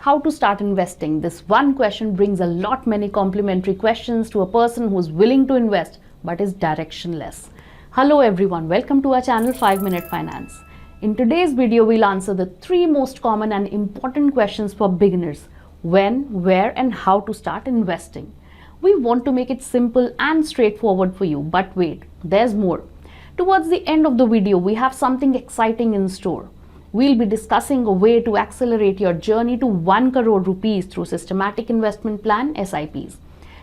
How to start investing? This one question brings a lot many complementary questions to a person who is willing to invest but is directionless. Hello everyone, welcome to our channel 5 Minute Finance. In today's video, we'll answer the 3 most common and important questions for beginners: when, where, and how to start investing. We want to make it simple and straightforward for you, but wait, there's more. Towards the end of the video, we have something exciting in store. We'll be discussing a way to accelerate your journey to 1 crore rupees through Systematic Investment Plan (SIPs).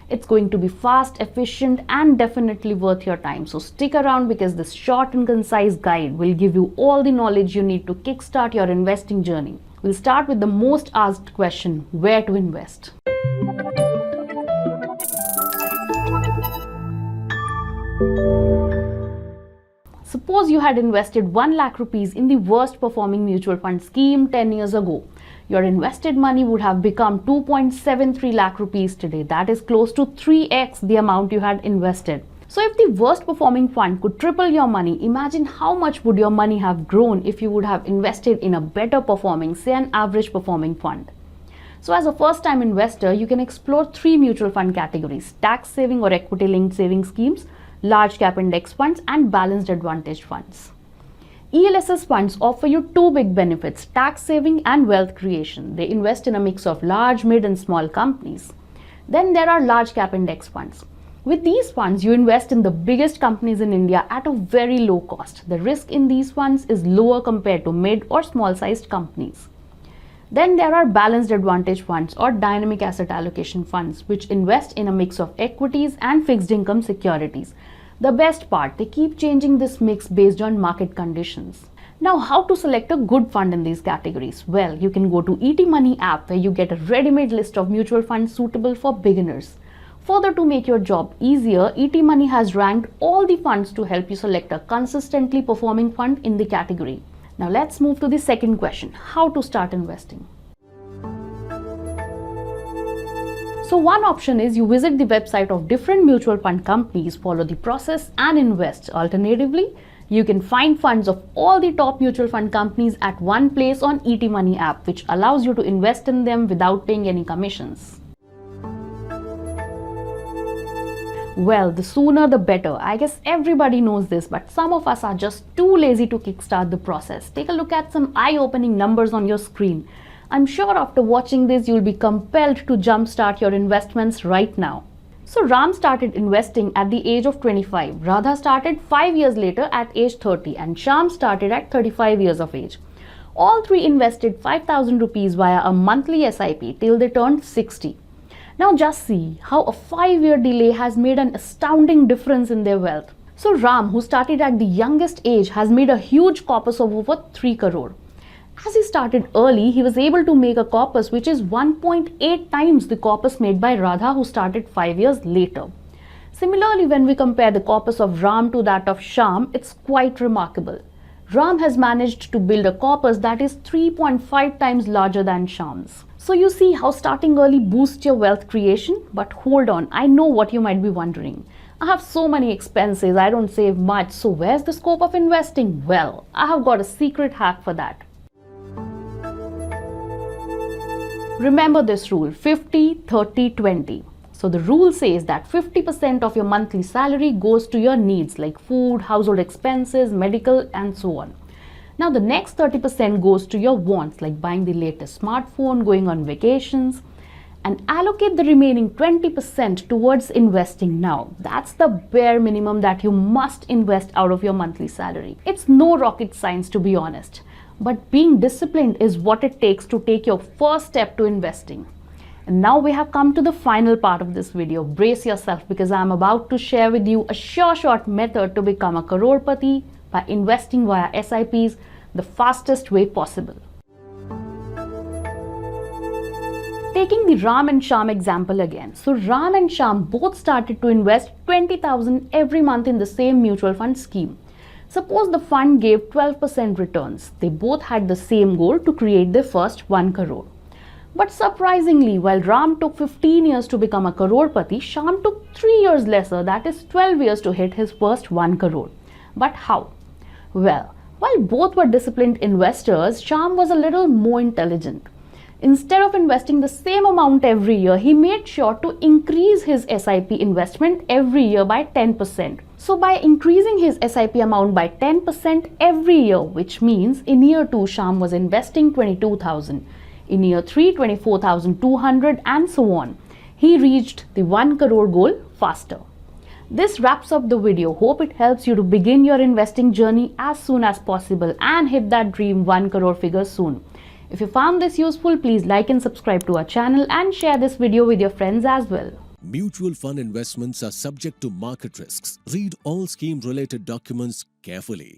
It's going to be fast, efficient, and definitely worth your time. So stick around because this short and concise guide will give you all the knowledge you need to kickstart your investing journey. We'll start with the most asked question: where to invest? Suppose you had invested 1 lakh rupees in the worst performing mutual fund scheme 10 years ago. Your invested money would have become 2.73 lakh rupees today. That is close to 3x the amount you had invested. So if the worst performing fund could triple your money, imagine how much would your money have grown if you would have invested in a better performing, say an average performing fund. So as a first time investor, you can explore 3 mutual fund categories: tax saving or equity linked saving schemes, large cap index funds, and balanced advantage funds. ELSS funds offer you 2 big benefits: tax saving and wealth creation. They invest in a mix of large, mid, and small companies. Then there are large cap index funds. With these funds, you invest in the biggest companies in India at a very low cost. The risk in these funds is lower compared to mid or small sized companies. Then there are balanced advantage funds or dynamic asset allocation funds, which invest in a mix of equities and fixed income securities. The best part, they keep changing this mix based on market conditions. Now, how to select a good fund in these categories? Well, you can go to ET Money app, where you get a ready-made list of mutual funds suitable for beginners. Further, to make your job easier, ET Money has ranked all the funds to help you select a consistently performing fund in the category. Now let's move to the second question: how to start investing? So one option is you visit the website of different mutual fund companies, follow the process, and invest. Alternatively, you can find funds of all the top mutual fund companies at one place on ET Money app, which allows you to invest in them without paying any commissions. Well, the sooner the better. I guess everybody knows this, but some of us are just too lazy to kickstart the process. Take a look at some eye-opening numbers on your screen. I'm sure after watching this, you'll be compelled to jumpstart your investments right now. So Ram started investing at the age of 25, Radha started 5 years later at age 30, and Shyam started at 35 years of age. All 3 invested 5,000 rupees via a monthly SIP till they turned 60. Now just see how a 5-year delay has made an astounding difference in their wealth. So Ram, who started at the youngest age, has made a huge corpus of over 3 crore. As he started early, he was able to make a corpus which is 1.8 times the corpus made by Radha, who started 5 years later. Similarly, when we compare the corpus of Ram to that of Shyam, it's quite remarkable. Ram has managed to build a corpus that is 3.5 times larger than Shyam's. So you see how starting early boosts your wealth creation? But hold on, I know what you might be wondering. I have so many expenses, I don't save much, so where's the scope of investing? Well, I have got a secret hack for that. Remember this rule: 50, 30, 20. So the rule says that 50% of your monthly salary goes to your needs like food, household expenses, medical, and so on. Now the next 30% goes to your wants like buying the latest smartphone, going on vacations, and allocate the remaining 20% towards investing now. That's the bare minimum that you must invest out of your monthly salary. It's no rocket science, to be honest, but being disciplined is what it takes to take your first step to investing. And now we have come to the final part of this video. Brace yourself, because I am about to share with you a sure shot method to become a crorepati by investing via SIPs the fastest way possible. Taking the Ram and Shyam example again. So Ram and Shyam both started to invest 20,000 every month in the same mutual fund scheme. Suppose the fund gave 12% returns. They both had the same goal, to create their first 1 crore. But surprisingly, while Ram took 15 years to become a crorepati, Shyam took 3 years lesser, that is 12 years, to hit his first 1 crore. But how? Well, while both were disciplined investors, Shyam was a little more intelligent. Instead of investing the same amount every year, he made sure to increase his SIP investment every year by 10%. So by increasing his SIP amount by 10% every year, which means in year 2 Shyam was investing 22,000, in year 3 24,200 and so on, he reached the 1 crore goal faster. This wraps up the video. Hope it helps you to begin your investing journey as soon as possible and hit that dream 1 crore figure soon. If you found this useful, please like and subscribe to our channel and share this video with your friends as well. Mutual fund investments are subject to market risks. Read all scheme-related documents carefully.